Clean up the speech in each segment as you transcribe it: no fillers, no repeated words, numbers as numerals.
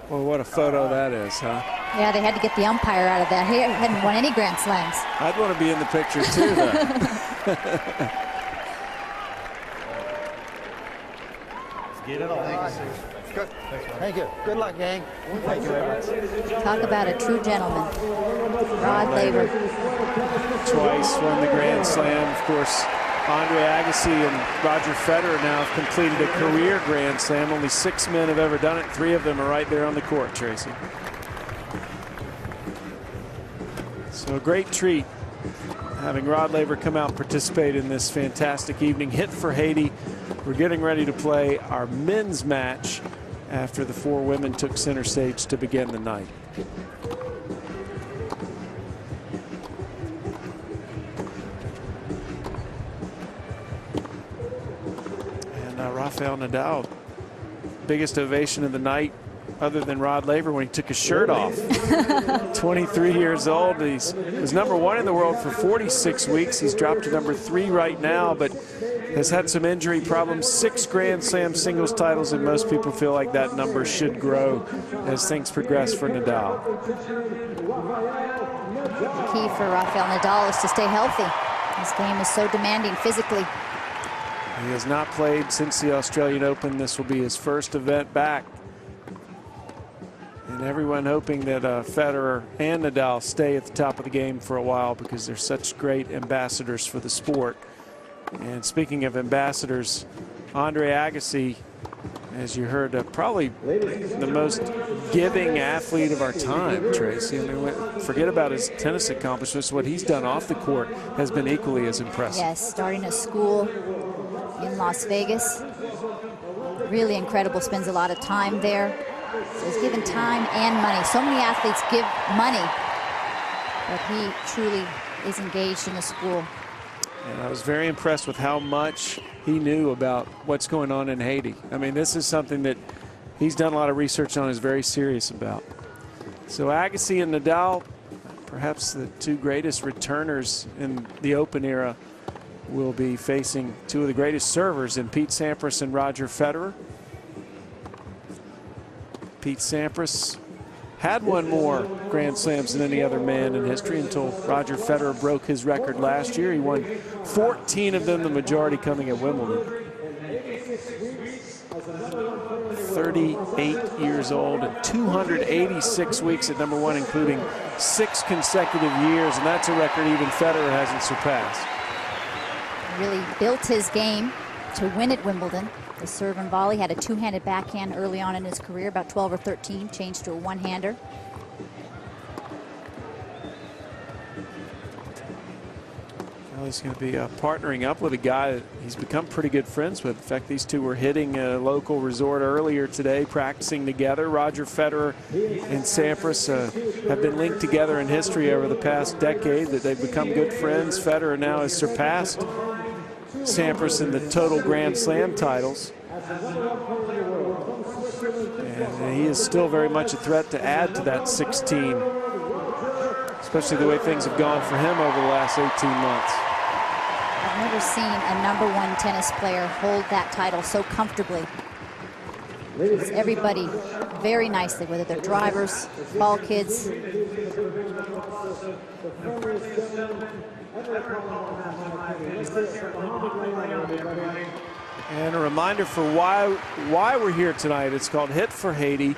Well, what a photo that is, huh? Yeah, they had to get the umpire out of that. He hadn't won any Grand Slams. I'd want to be in the picture too, though. Get it on. Good. Thank you. Good luck, gang. Thank you very much. Talk about a true gentleman. Rod Laver. Twice won the Grand Slam. Of course, Andre Agassi and Roger Federer now have completed a career Grand Slam. Only 6 men have ever done it. 3 of them are right there on the court, Tracy. So a great treat having Rod Laver come out and participate in this fantastic evening. Hit for Haiti. We're getting ready to play our men's match after the 4 women took center stage to begin the night. Rafael Nadal, biggest ovation of the night other than Rod Laver when he took his shirt off. 23 years old. He was #1 in the world for 46 weeks. He's dropped to #3 right now, but has had some injury problems. 6 Grand Slam singles titles, and most people feel like that number should grow as things progress for Nadal. The key for Rafael Nadal is to stay healthy. His game is so demanding physically. He has not played since the Australian Open. This will be his first event back. And everyone hoping that Federer and Nadal stay at the top of the game for a while because they're such great ambassadors for the sport. And speaking of ambassadors, Andre Agassi, as you heard, probably the most giving athlete of our time, Tracy. I mean, forget about his tennis accomplishments. What he's done off the court has been equally as impressive. Yes, starting a school in Las Vegas. Really incredible, spends a lot of time there. So he's given time and money. So many athletes give money, but he truly is engaged in the school. And I was very impressed with how much he knew about what's going on in Haiti. I mean, this is something that he's done a lot of research on, is very serious about. So Agassi and Nadal, perhaps the 2 greatest returners in the Open era, will be facing 2 of the greatest servers in Pete Sampras and Roger Federer. Pete Sampras had won more Grand Slams than any other man in history until Roger Federer broke his record last year. He won 14 of them, the majority coming at Wimbledon. 38 years old and 286 weeks at #1, including 6 consecutive years, and that's a record even Federer hasn't surpassed. Really built his game to win at Wimbledon. The serve and volley, had a 2-handed backhand early on in his career, about 12 or 13, changed to a 1-hander. Well, he's going to be partnering up with a guy that he's become pretty good friends with. In fact, these 2 were hitting a local resort earlier today, practicing together. Roger Federer and Sampras have been linked together in history over the past decade, that they've become good friends. Federer now has surpassed Sampras in the total Grand Slam titles. And he is still very much a threat to add to that 16, especially the way things have gone for him over the last 18 months. I've never seen a #1 tennis player hold that title so comfortably. It's everybody very nicely, whether they're drivers, ball kids. And a reminder for why we're here tonight. It's called Hit for Haiti.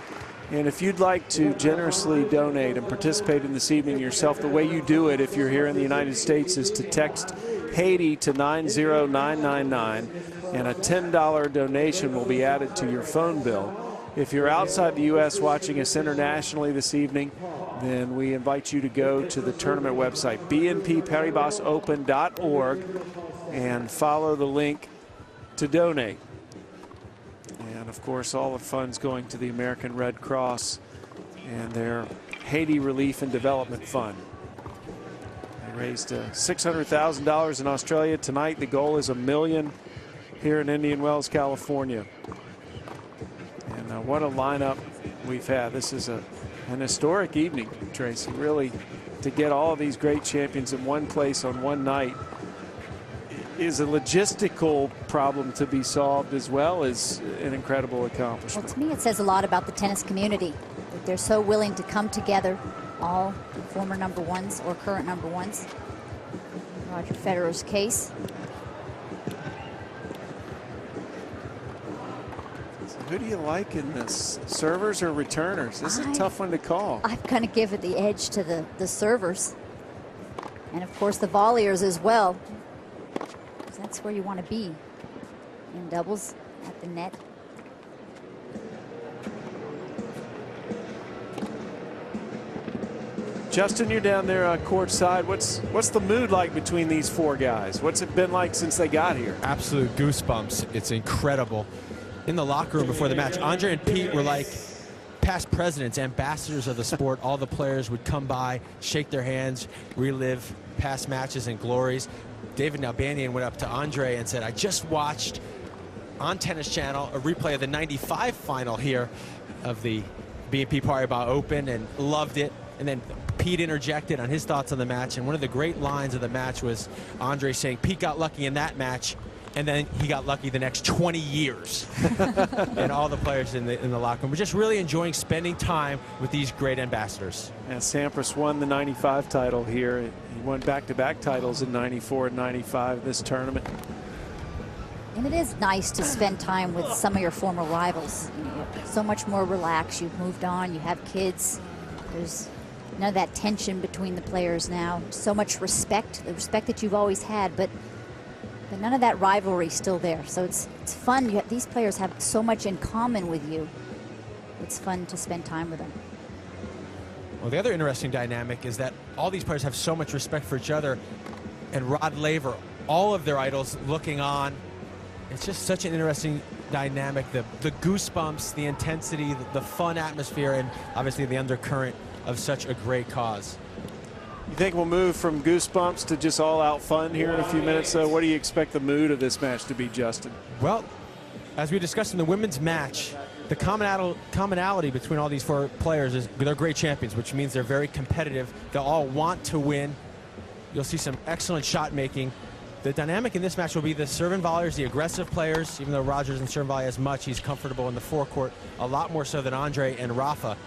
And if you'd like to generously donate and participate in this evening yourself, the way you do it if you're here in the United States is to text Haiti to 90999, and a $10 donation will be added to your phone bill. If you're outside the U.S. watching us internationally this evening, then we invite you to go to the tournament website, bnpparibas.open.org, and follow the link to donate. And of course, all the funds going to the American Red Cross and their Haiti Relief and Development Fund. They raised $600,000 in Australia. Tonight, the goal is $1 million here in Indian Wells, California. And what a lineup we've had. This is an historic evening, Tracy, really, to get all of these great champions in one place on one night. is a logistical problem to be solved as well as an incredible accomplishment. Well, to me, it says a lot about the tennis community. That they're so willing to come together, all former number ones or current number ones. Roger Federer's case. So who do you like in this? Servers or returners? This is a tough one to call. I'm going to give it the edge to the servers. And of course the volleyers as well. That's where you want to be in doubles at the net. Justin, you're down there on court side. What's the mood like between these four guys? What's it been like since they got here? Absolute goosebumps. It's incredible. In the locker room before the match, Andre and Pete were like past presidents, ambassadors of the sport. All the players would come by, shake their hands, relive past matches and glories. David Nalbandian went up to Andre and said, I just watched on Tennis Channel a replay of the '95 final here of the BNP Paribas Open and loved it. And then Pete interjected on his thoughts on the match, and one of the great lines of the match was Andre saying Pete got lucky in that match, and then he got lucky the next 20 years. And all the players in the locker room were just really enjoying spending time with these great ambassadors. And Sampras won the '95 title here. He won back-to-back titles in '94 and '95 this tournament. And it is nice to spend time with some of your former rivals. You know, so much more relaxed. You've moved on. You have kids. There's none of that tension between the players now. So much respect, the respect that you've always had, but none of that rivalry still there. So it's fun. These players have so much in common with you. It's fun to spend time with them. Well, the other interesting dynamic is that all these players have so much respect for each other, and Rod Laver, all of their idols looking on. It's just such an interesting dynamic, the goosebumps, the intensity, the fun atmosphere, and obviously the undercurrent of such a great cause. You think we'll move from goosebumps to just all-out fun here in a few minutes? What do you expect the mood of this match to be, Justin? Well, as we discussed in the women's match, the commonality between all these four players is they're great champions, which means they're very competitive. They'll all want to win. You'll see some excellent shot making. The dynamic in this match will be the serve and volleyers, the aggressive players. Even though Rogers doesn't serve and volley as much, he's comfortable in the forecourt, a lot more so than Andre and Rafa.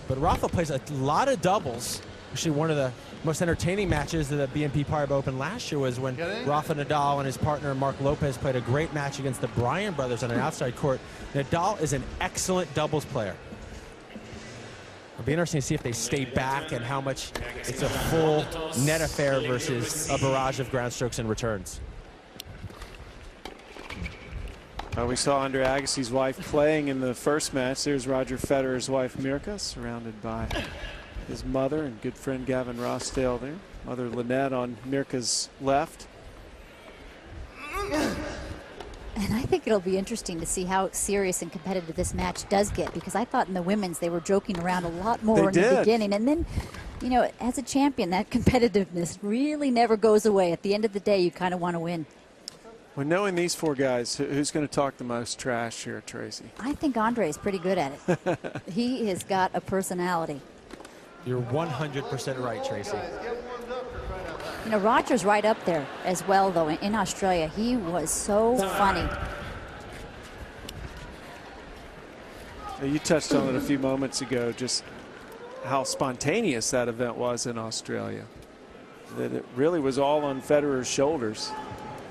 But Rafa plays a lot of doubles. Actually, one of the most entertaining matches of the BNP Paribas Open last year was when Rafa Nadal and his partner Mark Lopez played a great match against the Bryan brothers on an outside court. Nadal is an excellent doubles player. It'll be interesting to see if they stay back and how much it's a full net affair versus a barrage of ground strokes and returns. We saw Andre Agassi's wife playing in the first match. There's Roger Federer's wife, Mirka, surrounded by his mother and good friend Gavin Rossdale there. Mother Lynette on Mirka's left. And I think it'll be interesting to see how serious and competitive this match does get, because I thought in the women's they were joking around a lot more in the beginning. And then, you know, as a champion, that competitiveness really never goes away. At the end of the day, you kind of want to win. Well, knowing these four guys, who's going to talk the most trash here, Tracy? I think Andre is pretty good at it. He has got a personality. You're 100% right, Tracy. You know, Roger's right up there as well, though, in Australia. He was so funny. You touched on it a few moments ago, just how spontaneous that event was in Australia. That it really was all on Federer's shoulders.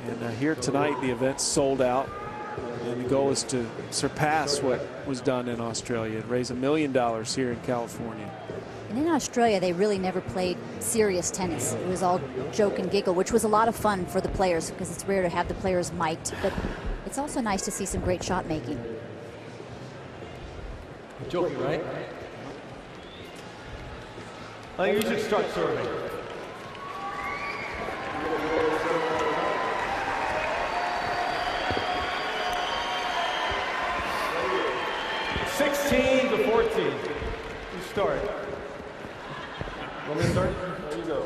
And here tonight, the event's sold out. And the goal is to surpass what was done in Australia and raise $1 million here in California. And in Australia, they really never played serious tennis. It was all joke and giggle, which was a lot of fun for the players, because it's rare to have the players mite. But it's also nice to see some great shot making. Joking, right? I think you should start serving. To 14. You start. Want me to start? There you go.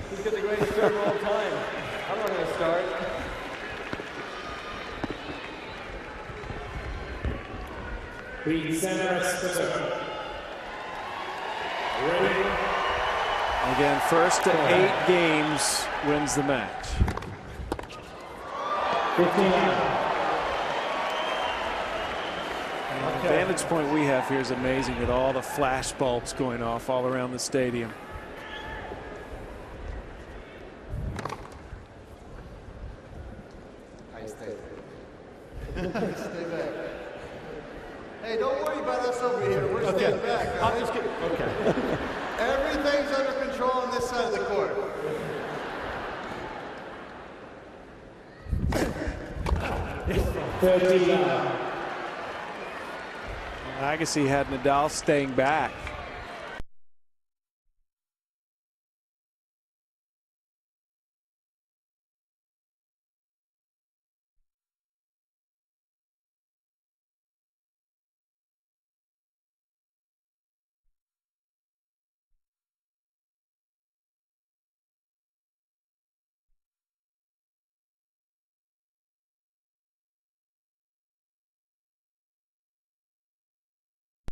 Who's got the greatest serve of all time? I'm not going to start. Lead center, ready. Again, first to 8 games wins the match. 15 out. And the vantage point we have here is amazing with all the flash bulbs going off all around the stadium. Stay back. Hey, don't worry about us over here. We're staying back. I'll just get, okay. Everything's under control on this side of the court. Agassi had Nadal staying back.